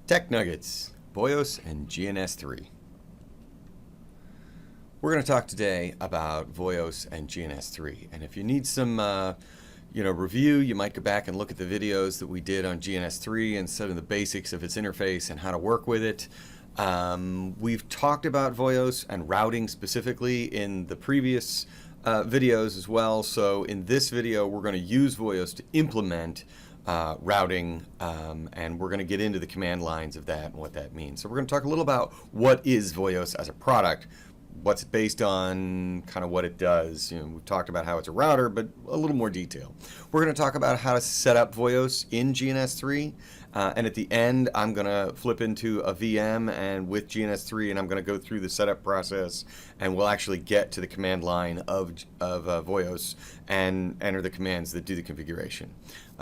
Tech Nuggets, VyOS and GNS3. We're going to talk today about VyOS and GNS3. And if you need some review, you might go back and look at the videos that we did on GNS3 and some of the basics of its interface and how to work with it. We've talked about VyOS and routing specifically in the previous videos as well. So in this video, we're going to use VyOS to implement routing, and we're going to get into the command lines of that and what that means. So we're going to talk a little about what is VyOS as a product, what's it based on, kind of what it does. We've talked about how it's a router, but a little more detail. We're going to talk about how to set up VyOS in GNS3, and at the end, I'm going to flip into a VM and with GNS3, and I'm going to go through the setup process, and we'll actually get to the command line of VyOS and enter the commands that do the configuration.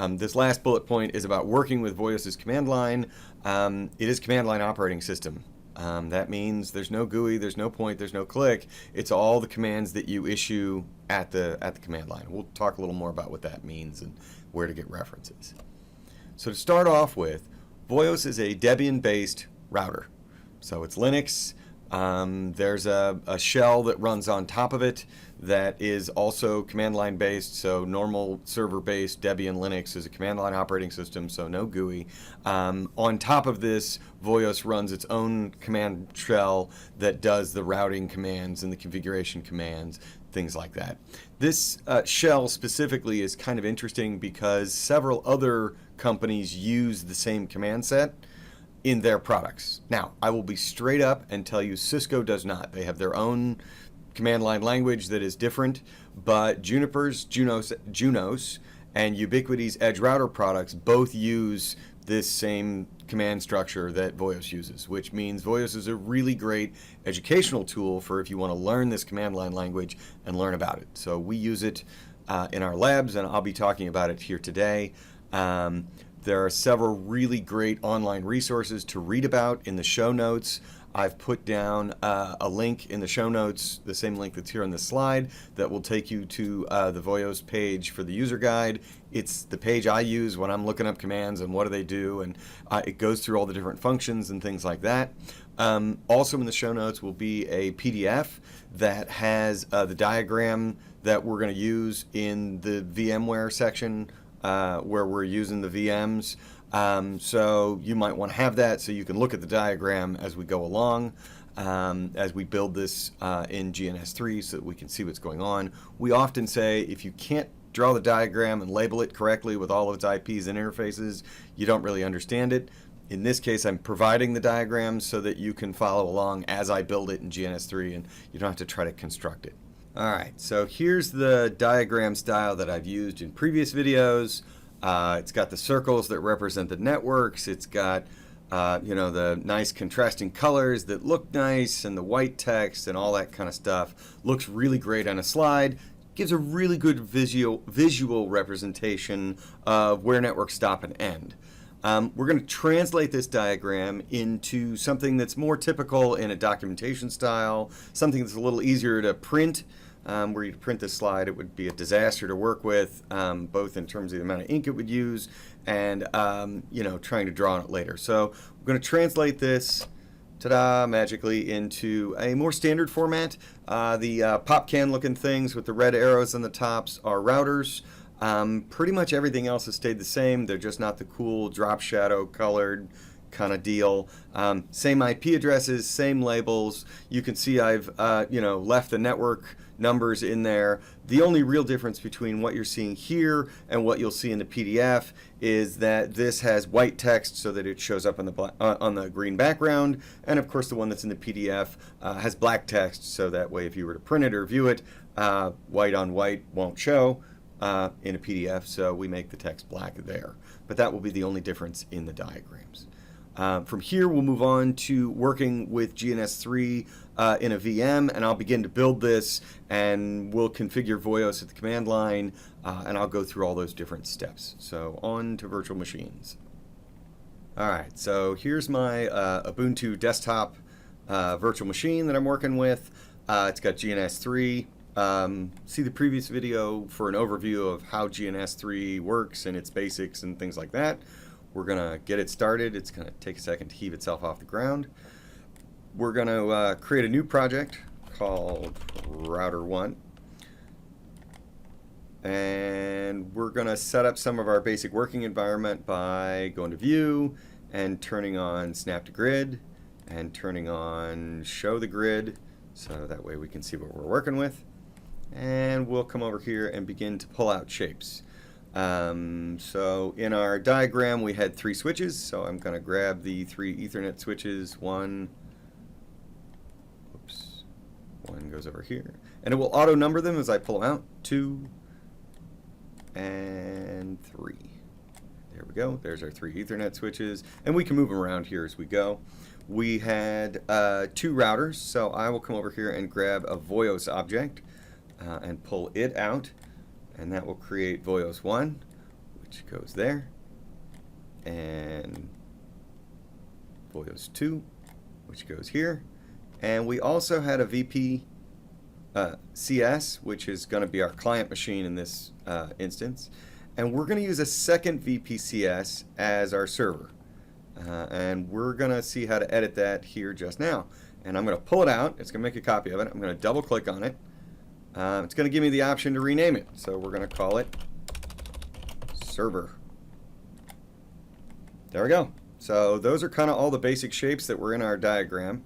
This last bullet point is about working with VyOS's command line. It is command line operating system. That means there's no GUI, there's no point, there's no click. It's all the commands that you issue at the command line. We'll talk a little more about what that means and where to get references. So to start off with, VyOS is a Debian-based router. So it's Linux. There's a shell that runs on top of it that is also command line based. So normal server based Debian Linux is a command line operating system, so no GUI. On top of this, VyOS runs its own command shell that does the routing commands and the configuration commands, things like that. This shell specifically is kind of interesting because several other companies use the same command set in their products. Now, I will be straight up and tell you Cisco does not. They have their own command line language that is different, but Juniper's Junos and Ubiquiti's Edge Router products both use this same command structure that VyOS uses, which means VyOS is a really great educational tool for if you want to learn this command line language and learn about it. So we use it in our labs, and I'll be talking about it here today. There are several really great online resources to read about in the show notes. I've put down a link in the show notes, the same link that's here on this slide, that will take you to the VyOS page for the user guide. It's the page I use when I'm looking up commands and what do they do, and it goes through all the different functions and things like that. Also in the show notes will be a PDF that has the diagram that we're going to use in the VMware section where we're using the VMs. So you might want to have that so you can look at the diagram as we go along, as we build this in GNS3 so that we can see what's going on. We often say if you can't draw the diagram and label it correctly with all of its IPs and interfaces, you don't really understand it. In this case, I'm providing the diagrams so that you can follow along as I build it in GNS3 and you don't have to try to construct it. Alright, so here's the diagram style that I've used in previous videos. It's got the circles that represent the networks. It's got the nice contrasting colors that look nice, and the white text and all that kind of stuff. Looks really great on a slide. Gives a really good visual representation of where networks stop and end. We're going to translate this diagram into something that's more typical in a documentation style, something that's a little easier to print. Were you to print this slide, it would be a disaster to work with, both in terms of the amount of ink it would use and trying to draw on it later. So we're going to translate this, ta-da, magically into a more standard format. The pop can looking things with the red arrows on the tops are routers. Pretty much everything else has stayed the same. They're just not the cool drop shadow colored kind of deal. Same IP addresses, same labels. You can see I've left the network numbers in there. The only real difference between what you're seeing here and what you'll see in the PDF is that this has white text so that it shows up on the green background, and of course the one that's in the PDF has black text, so that way if you were to print it or view it, white on white won't show in a PDF, so we make the text black there. But that will be the only difference in the diagrams. From here, we'll move on to working with GNS3 in a VM, and I'll begin to build this, and we'll configure VyOS at the command line, and I'll go through all those different steps. So on to virtual machines. All right, so here's my Ubuntu desktop virtual machine that I'm working with. It's got GNS3. See the previous video for an overview of how GNS3 works and its basics and things like that. we're going to get it started. It's going to take a second to heave itself off the ground. We're going to create a new project called Router 1. And we're going to set up some of our basic working environment by going to View and turning on Snap to Grid and turning on Show the Grid, so that way we can see what we're working with. And we'll come over here and begin to pull out shapes. So in our diagram we had 3 switches, so I'm going to grab the 3 Ethernet switches. One goes over here, and it will auto number them as I pull them out. 2 and 3. There we go. There's our 3 Ethernet switches, and we can move them around here as we go. We had 2 routers, so I will come over here and grab a VyOS object and pull it out, and that will create VyOS 1, which goes there, and VyOS 2, which goes here. And we also had a VPCS, which is going to be our client machine in this instance. And we're going to use a second VPCS as our server. And we're going to see how to edit that here just now. And I'm going to pull it out. It's going to make a copy of it. I'm going to double click on it. It's going to give me the option to rename it. So we're going to call it Server. There we go. So those are kind of all the basic shapes that were in our diagram.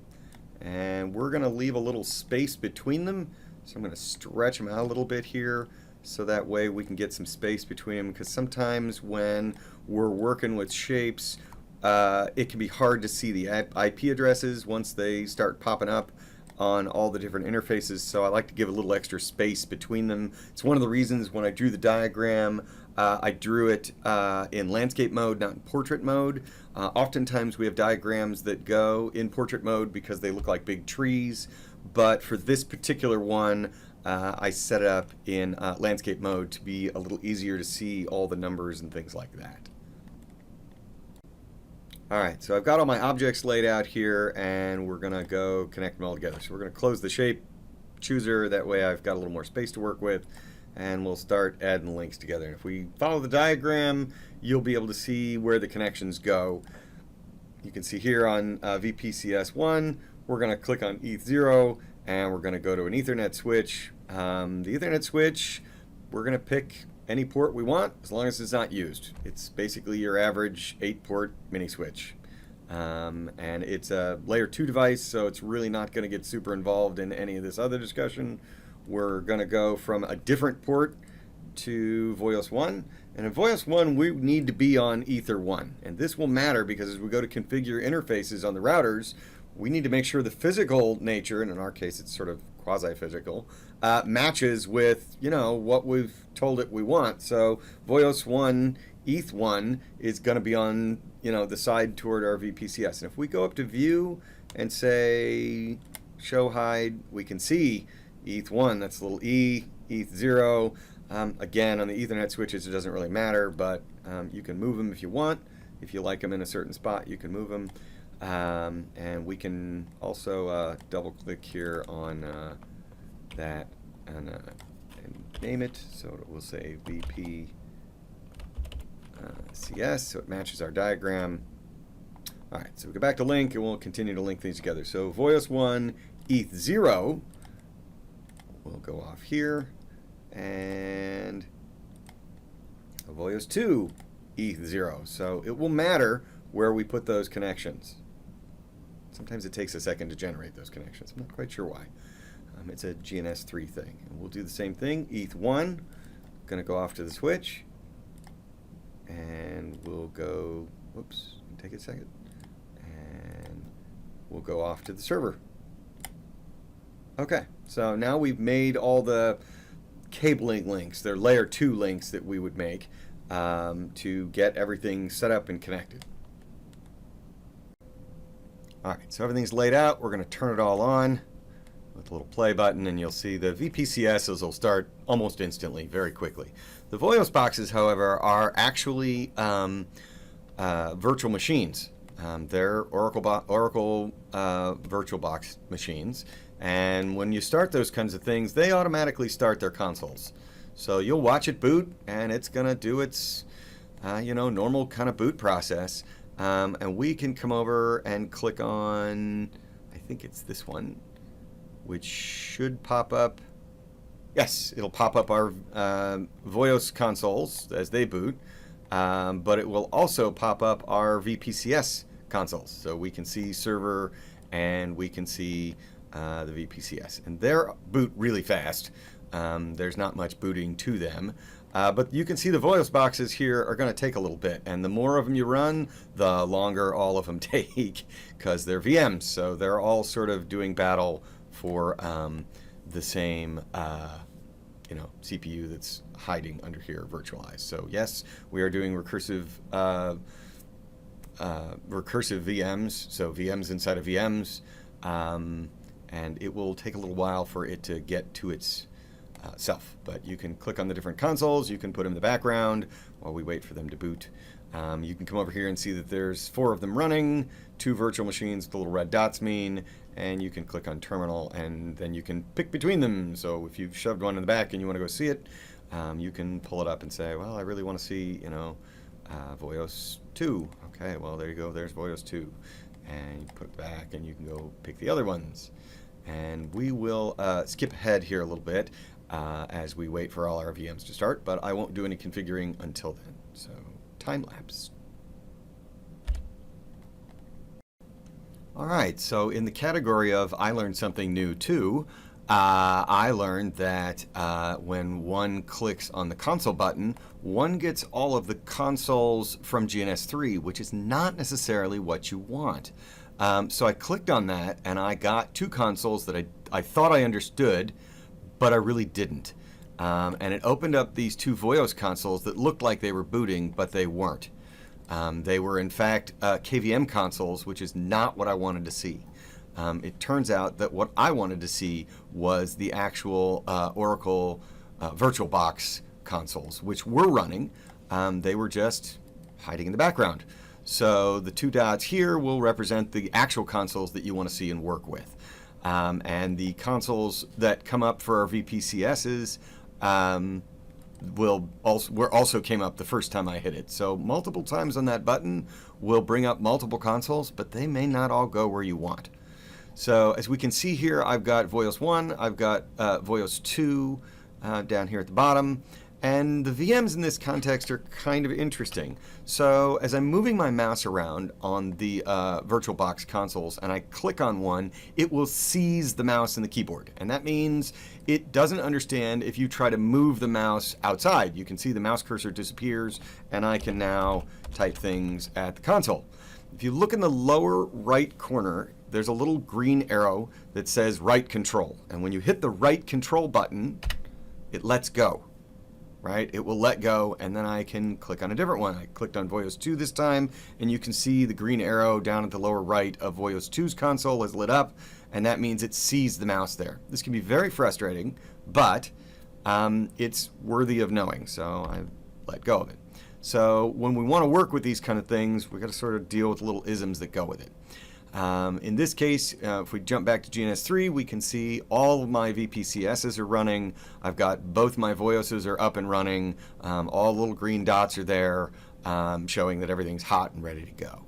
And we're going to leave a little space between them. So I'm going to stretch them out a little bit here, so that way we can get some space between them, because sometimes when we're working with shapes, it can be hard to see the IP addresses once they start popping up on all the different interfaces, so I like to give a little extra space between them. It's one of the reasons when I drew the diagram, I drew it in landscape mode, not in portrait mode. Oftentimes we have diagrams that go in portrait mode because they look like big trees, but for this particular one, I set it up in landscape mode to be a little easier to see all the numbers and things like that. Alright, so I've got all my objects laid out here, and we're going to go connect them all together. So we're going to close the shape chooser, that way I've got a little more space to work with, and we'll start adding links together. And if we follow the diagram, you'll be able to see where the connections go. You can see here on VPCS1, we're going to click on ETH0, and we're going to go to an Ethernet switch. The Ethernet switch, we're going to pick any port we want, as long as it's not used. It's basically your average 8-port mini switch. And it's a layer 2 device, so it's really not going to get super involved in any of this other discussion. We're going to go from a different port to VyOS 1. And in VyOS 1, we need to be on Ether 1. And this will matter because as we go to configure interfaces on the routers, we need to make sure the physical nature, and in our case it's sort of quasi-physical, matches with, you know, what we've told it we want. So VyOS 1, ETH 1 is going to be on, you know, the side toward our VPCS. And if we go up to View and say Show Hide, we can see ETH 1, that's a little E, ETH 0. Again, on the Ethernet switches it doesn't really matter, but you can move them if you want. If you like them in a certain spot, you can move them. And we can also double click here on that and name it, so we'll say VP CS, so it matches our diagram. Alright, so we go back to link and we'll continue to link these together. So VyOS 1 ETH 0 will go off here, and VyOS 2 ETH 0. So it will matter where we put those connections. Sometimes it takes a second to generate those connections. I'm not quite sure why. It's a GNS3 thing. And we'll do the same thing. ETH 1, going to go off to the switch. And we'll go, whoops, take a second. And we'll go off to the server. Okay, so now we've made all the cabling links. They're layer 2 links that we would make to get everything set up and connected. Alright, so everything's laid out. We're going to turn it all on with a little play button, and you'll see the VPCSs will start almost instantly, very quickly. The VyOS boxes, however, are actually virtual machines. They're Oracle VirtualBox machines, and when you start those kinds of things, they automatically start their consoles. So you'll watch it boot, and it's going to do its normal kind of boot process. And we can come over and click on, I think it's this one, which should pop up. Yes, it'll pop up our VyOS consoles as they boot, but it will also pop up our VPCS consoles. So we can see server and we can see the VPCS. And they're boot really fast. There's not much booting to them. But you can see the VyOS boxes here are going to take a little bit. And the more of them you run, the longer all of them take, because they're VMs. So they're all sort of doing battle for the same CPU that's hiding under here virtualized. So yes, we are doing recursive VMs, so VMs inside of VMs, and it will take a little while for it to get to its self. But you can click on the different consoles, you can put them in the background while we wait for them to boot. You can come over here and see that there's 4 of them running, 2 virtual machines with the little red dots mean, and you can click on terminal and then you can pick between them. So if you've shoved one in the back and you want to go see it, you can pull it up and say, well, I really want to see, VyOS 2. Okay, well, there you go, there's VyOS 2. And you put it back and you can go pick the other ones. And we will skip ahead here a little bit as we wait for all our VMs to start, but I won't do any configuring until then. So time lapse. All right, so in the category of I learned something new too, I learned that when one clicks on the console button, one gets all of the consoles from GNS3, which is not necessarily what you want. So I clicked on that and I got 2 consoles that I thought I understood, but I really didn't. And it opened up these 2 VyOS consoles that looked like they were booting, but they weren't. They were in fact KVM consoles, which is not what I wanted to see. It turns out that what I wanted to see was the actual Oracle VirtualBox consoles, which were running. They were just hiding in the background. So the 2 dots here will represent the actual consoles that you want to see and work with. And the consoles that come up for our VPCSs also came up the first time I hit it. So multiple times on that button will bring up multiple consoles, but they may not all go where you want. So as we can see here, I've got VyOS 1, I've got VyOS 2 down here at the bottom, and the VMs in this context are kind of interesting. So as I'm moving my mouse around on the VirtualBox consoles and I click on one, it will seize the mouse and the keyboard. And that means it doesn't understand if you try to move the mouse outside. You can see the mouse cursor disappears and I can now type things at the console. If you look in the lower right corner, there's a little green arrow that says right control. And when you hit the right control button, it lets go. Right? It will let go, and then I can click on a different one. I clicked on VyOS 2 this time, and you can see the green arrow down at the lower right of VyOS 2's console is lit up, and that means it sees the mouse there. This can be very frustrating, but it's worthy of knowing, so I let go of it. So when we want to work with these kind of things, we've got to sort of deal with little isms that go with it. In this case, if we jump back to GNS3, we can see all of my VPCSs are running. I've got both my VyOSs are up and running. All the little green dots are there, showing that everything's hot and ready to go.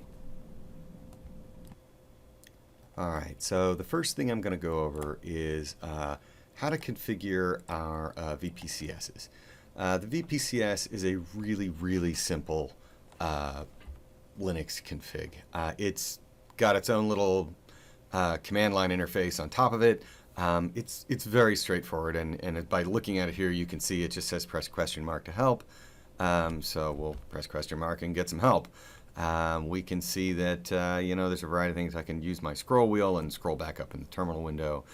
All right, so the first thing I'm going to go over is how to configure our VPCSs. The VPCS is a really, really simple Linux config. It's got its own little command line interface on top of it. It's very straightforward, and by looking at it here, you can see it just says press question mark to help. So we'll press question mark and get some help. We can see that there's a variety of things. I can use my scroll wheel and scroll back up in the terminal window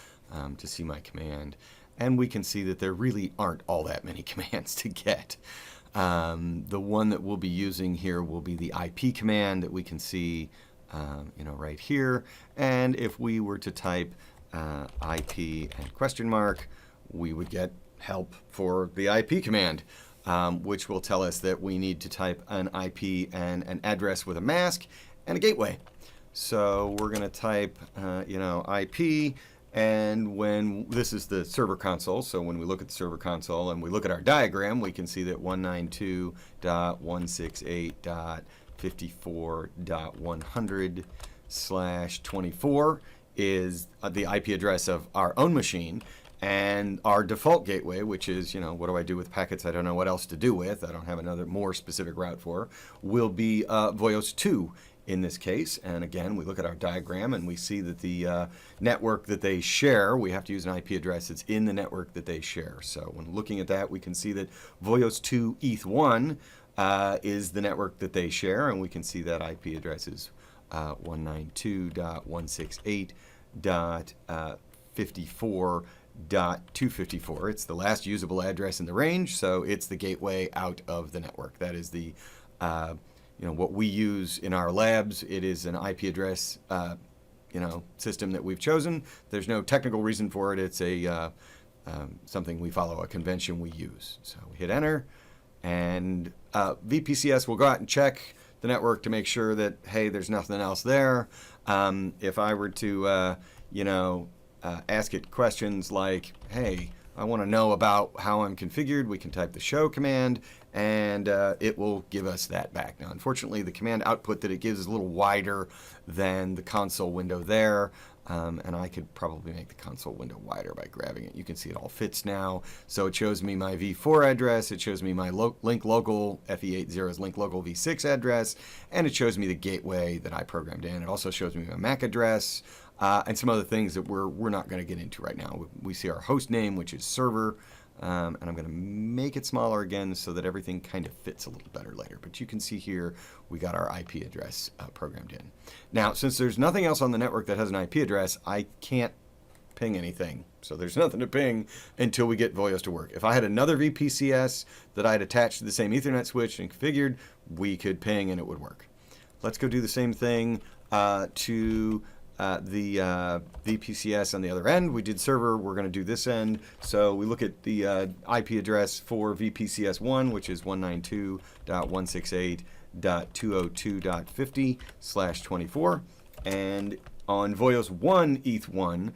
to see my command. And we can see that there really aren't all that many commands to get. The one that we'll be using here will be the IP command that we can see right here. And if we were to type IP and question mark, we would get help for the IP command, which will tell us that we need to type an IP and an address with a mask and a gateway. So we're going to type, IP, And when this is the server console, so when we look at the server console and we look at our diagram, we can see that 192.168.54.100/24 is the IP address of our own machine. And our default gateway, which is, what do I do with packets I don't know what else to do with, I don't have another more specific route for, will be VyOS 2 in this case. And again, we look at our diagram and we see that the network that they share, we have to use an IP address that's in the network that they share. So when looking at that, we can see that VyOS 2 ETH1 is the network that they share, and we can see that IP address is 192.168.54.254. It's the last usable address in the range, so it's the gateway out of the network. That is the what we use in our labs. It is an IP address system that we've chosen. There's no technical reason for it. It's a something we follow, a convention we use. So we hit enter, and VPCS will go out and check the network to make sure that, hey, there's nothing else there. If I were to ask it questions like, hey, I want to know about how I'm configured, we can type the show command, and it will give us that back. Now, unfortunately, the command output that it gives is a little wider than the console window there, and I could probably make the console window wider by grabbing it. You can see it all fits now. So it shows me my v4 address, it shows me my link local, FE80's link local v6 address, and it shows me the gateway that I programmed in. It also shows me my MAC address, and some other things that we're not going to get into right now. We see our host name, which is server, and I'm going to make it smaller again so that everything kind of fits a little better later. But you can see here we got our IP address programmed in. Now, since there's nothing else on the network that has an IP address, I can't ping anything. So there's nothing to ping until we get VyOS to work. If I had another VPCS that I'd attached to the same Ethernet switch and configured, we could ping and it would work. Let's go do the same thing to the VPCS on the other end. We did server, we're going to do this end. So we look at the IP address for VPCS1, which is 192.168.202.50/24. And on VyOS 1 ETH1,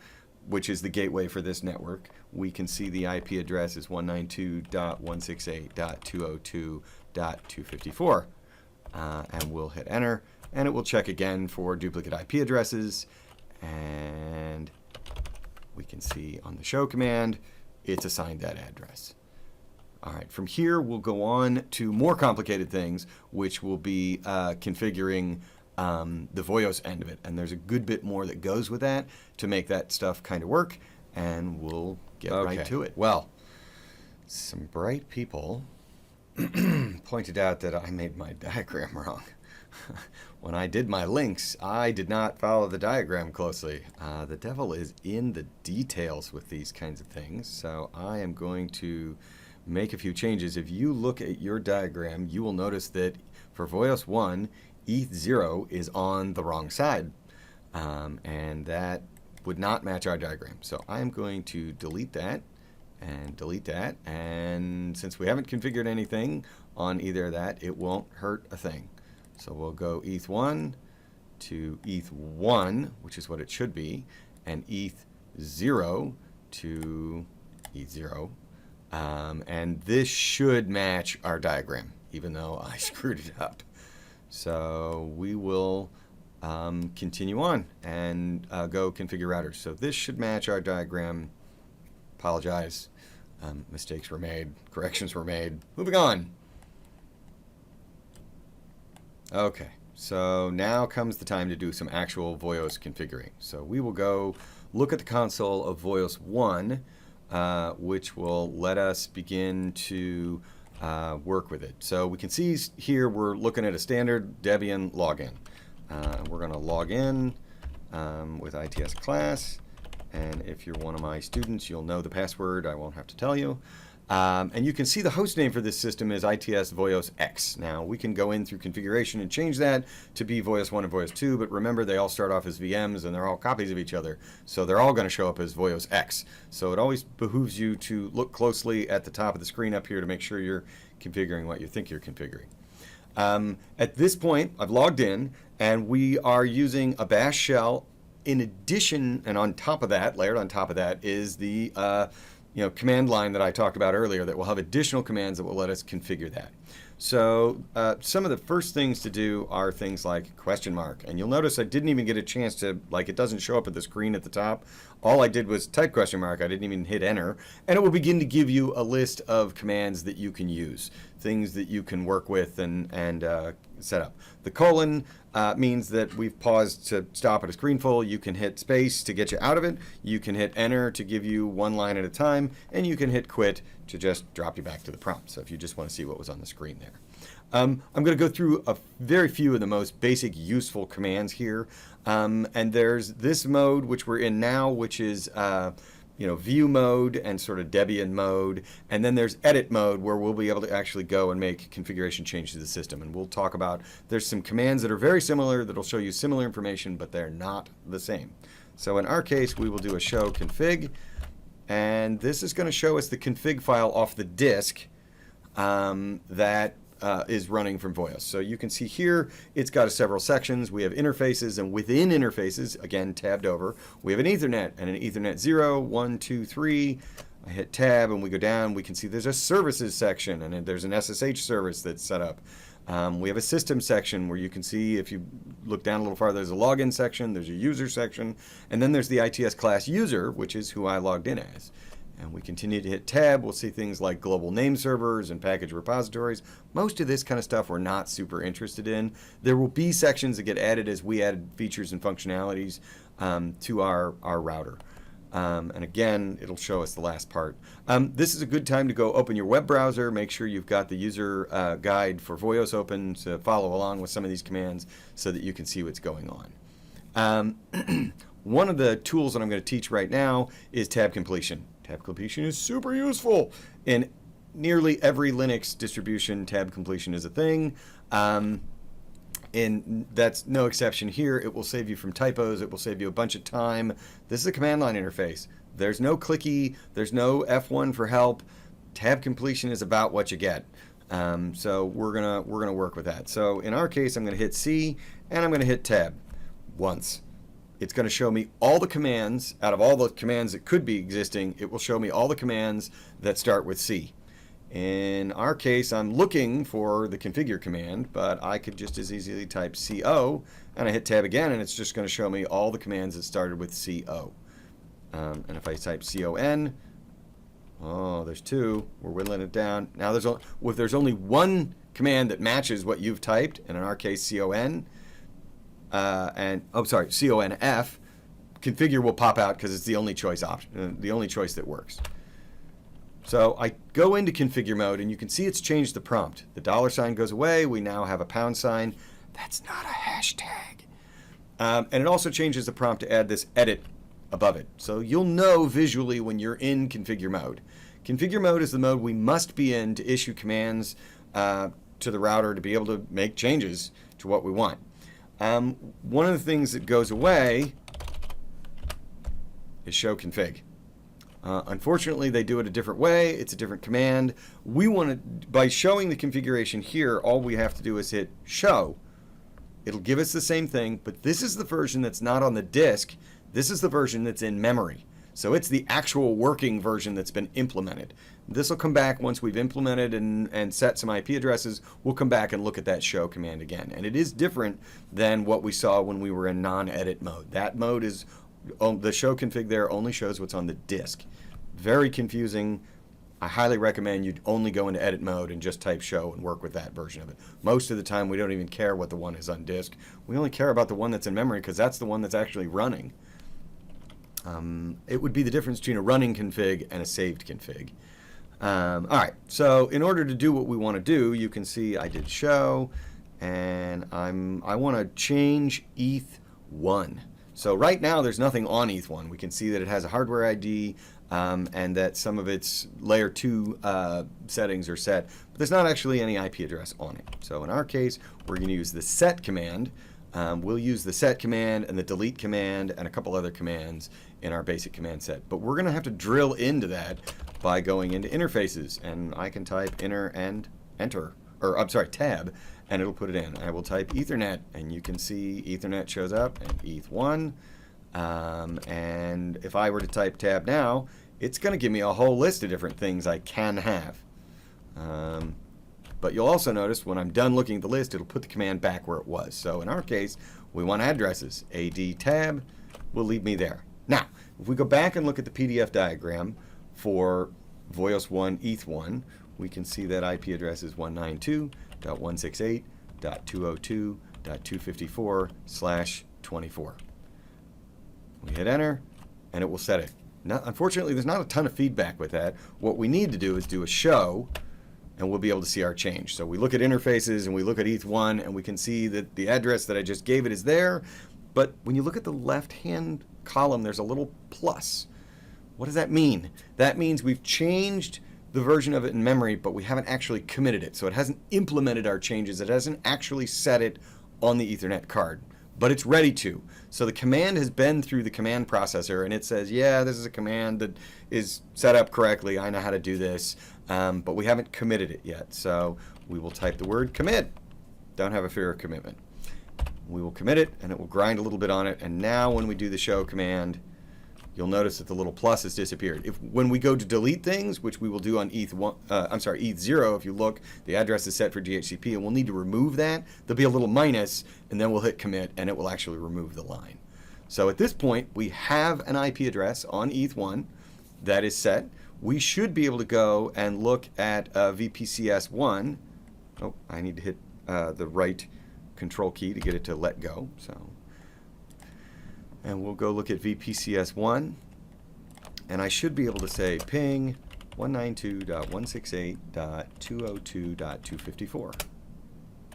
which is the gateway for this network, we can see the IP address is 192.168.202.254. And we'll hit enter, and it will check again for duplicate IP addresses, and we can see on the show command it's assigned that address. All right, from here we'll go on to more complicated things, which will be configuring the VyOS end of it, and there's a good bit more that goes with that to make that stuff kind of work, and we'll get right to it. Well, some bright people pointed out that I made my diagram wrong. When I did my links, I did not follow the diagram closely. The devil is in the details with these kinds of things, so I am going to make a few changes. If you look at your diagram, you will notice that for VyOS 1, ETH0 is on the wrong side, and that would not match our diagram. So I'm going to delete that, and since we haven't configured anything on either of that, it won't hurt a thing. So we'll go ETH1 to ETH1, which is what it should be, and ETH0 to ETH0, and this should match our diagram, even though I screwed it up. So we will continue on and go configure routers. So this should match our diagram. Apologize. Mistakes were made. Corrections were made. Moving on. Okay, so now comes the time to do some actual VyOS configuring. So we will go look at the console of VyOS 1, which will let us begin to work with it. So we can see here we're looking at a standard Debian login. We're going to log in with ITS class, and if you're one of my students, you'll know the password. I won't have to tell you. And you can see the host name for this system is ITS VyOS X. Now, we can go in through configuration and change that to be VyOS 1 and VyOS 2, but remember they all start off as VMs and they're all copies of each other, so they're all going to show up as VyOS X. So it always behooves you to look closely at the top of the screen up here to make sure you're configuring what you think you're configuring. At this point, I've logged in, and we are using a bash shell in addition, and on top of that, layered on top of that, is the command line that I talked about earlier that will have additional commands that will let us configure that. So some of the first things to do are things like question mark. And you'll notice I didn't even get a chance to, like, it doesn't show up at the screen at the top. All I did was type question mark. I didn't even hit enter. And it will begin to give you a list of commands that you can use, things that you can work with and set up. The colon means that we've paused to stop at a screen full. You can hit space to get you out of it. You can hit enter to give you one line at a time. And you can hit quit to just drop you back to the prompt. So if you just want to see what was on the screen there. I'm going to go through a very few of the most basic useful commands here. And there's this mode, which we're in now, which is view mode and sort of Debian mode. And then there's edit mode, where we'll be able to actually go and make configuration changes to the system. And we'll talk about, there's some commands that are very similar that'll show you similar information, but they're not the same. So in our case, we will do a show config. And this is going to show us the config file off the disk that is running from VyOS. So you can see here, it's got several sections. We have interfaces, and within interfaces, again, tabbed over, we have an Ethernet and an Ethernet 0, 1, 2, 3. I hit tab and we go down. We can see there's a services section, and there's an SSH service that's set up. We have a system section where you can see, if you look down a little farther, there's a login section, there's a user section, and then there's the ITS class user, which is who I logged in as. And we continue to hit tab. We'll see things like global name servers and package repositories. Most of this kind of stuff we're not super interested in. There will be sections that get added as we add features and functionalities to our router. And again, it'll show us the last part. This is a good time to go open your web browser. Make sure you've got the user guide for VyOS open to follow along with some of these commands so that you can see what's going on. One of the tools that I'm going to teach right now is tab completion. Tab completion is super useful. In nearly every Linux distribution, tab completion is a thing. And that's no exception here. It will save you from typos. It will save you a bunch of time. This is a command line interface. There's no clicky. There's no F1 for help. Tab completion is about what you get. So we're gonna work with that. So in our case, I'm gonna hit C and I'm gonna hit tab once. It's going to show me all the commands. Out of all the commands that could be existing, it will show me all the commands that start with C. In our case, I'm looking for the configure command, but I could just as easily type CO, and I hit tab again, and it's just going to show me all the commands that started with CO. And if I type CON, oh, there's two. We're whittling it down. Now, if there's only one command that matches what you've typed, and in our case, CON, CONF, configure will pop out because it's the only choice option, the only choice that works. So I go into configure mode, and you can see it's changed the prompt. The $ goes away. We now have a £. That's not a hashtag. And it also changes the prompt to add this edit above it. So you'll know visually when you're in configure mode. Configure mode is the mode we must be in to issue commands to the router to be able to make changes to what we want. One of the things that goes away is show config. Unfortunately, they do it a different way. It's a different command. We want to, by showing the configuration here, all we have to do is hit show. It'll give us the same thing, but this is the version that's not on the disk. This is the version that's in memory. So it's the actual working version that's been implemented. This will come back once we've implemented and set some IP addresses. We'll come back and look at that show command again. And it is different than what we saw when we were in non-edit mode. That mode is, the show config there only shows what's on the disk. Very confusing. I highly recommend you only go into edit mode and just type show and work with that version of it. Most of the time we don't even care what the one is on disk. We only care about the one that's in memory because that's the one that's actually running. It would be the difference between a running config and a saved config. All right, so in order to do what we want to do, you can see I did show, and I want to change ETH1. So right now there's nothing on ETH1. We can see that it has a hardware ID and that some of its layer 2 settings are set, but there's not actually any IP address on it. So in our case, we're going to use the set command. We'll use the set command and the delete command and a couple other commands in our basic command set. But we're going to have to drill into that by going into interfaces. And I can type enter and enter, or I'm sorry, tab, and it'll put it in. I will type Ethernet, and you can see Ethernet shows up, and ETH1. And if I were to type tab now, it's going to give me a whole list of different things I can have. But you'll also notice when I'm done looking at the list, it'll put the command back where it was. So in our case, we want addresses. AD tab will leave me there. Now, if we go back and look at the PDF diagram for VyOS 1 ETH1, we can see that IP address is 192.168.202.254/24. We hit enter, and it will set it. Now, unfortunately, there's not a ton of feedback with that. What we need to do is do a show, and we'll be able to see our change. So we look at interfaces, and we look at ETH1, and we can see that the address that I just gave it is there. But when you look at the left-hand column, there's a little plus. What does that mean? That means we've changed the version of it in memory, but we haven't actually committed it. So it hasn't implemented our changes. It hasn't actually set it on the Ethernet card, but it's ready to. So the command has been through the command processor, and it says, yeah, this is a command that is set up correctly. I know how to do this, but we haven't committed it yet. So we will type the word commit. Don't have a fear of commitment. We will commit it, and it will grind a little bit on it. And now when we do the show command, you'll notice that the little plus has disappeared. When we go to delete things, which we will do on ETH0, if you look, the address is set for DHCP, and we'll need to remove that. There'll be a little minus, and then we'll hit commit, and it will actually remove the line. So at this point, we have an IP address on ETH1 that is set. We should be able to go and look at VPCS1. Oh, I need to hit the right control key to get it to let go. And we'll go look at VPCS1, and I should be able to say ping 192.168.202.254.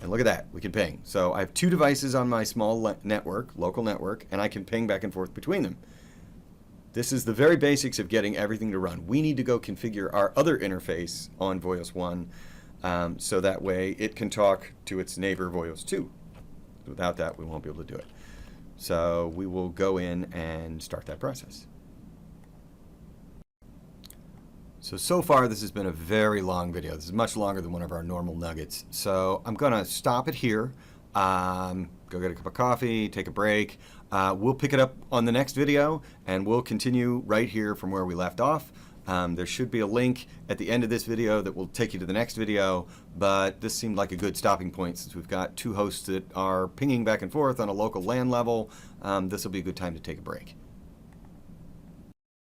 And look at that, we can ping. So I have two devices on my small network, local network, and I can ping back and forth between them. This is the very basics of getting everything to run. We need to go configure our other interface on VyOS 1 so that way it can talk to its neighbor VyOS 2. Without that, we won't be able to do it. So we will go in and start that process. So far this has been a very long video. This is much longer than one of our normal nuggets. So I'm going to stop it here, go get a cup of coffee, take a break. We'll pick it up on the next video, and we'll continue right here from where we left off. There should be a link at the end of this video that will take you to the next video, but this seemed like a good stopping point since we've got two hosts that are pinging back and forth on a local LAN level. This will be a good time to take a break.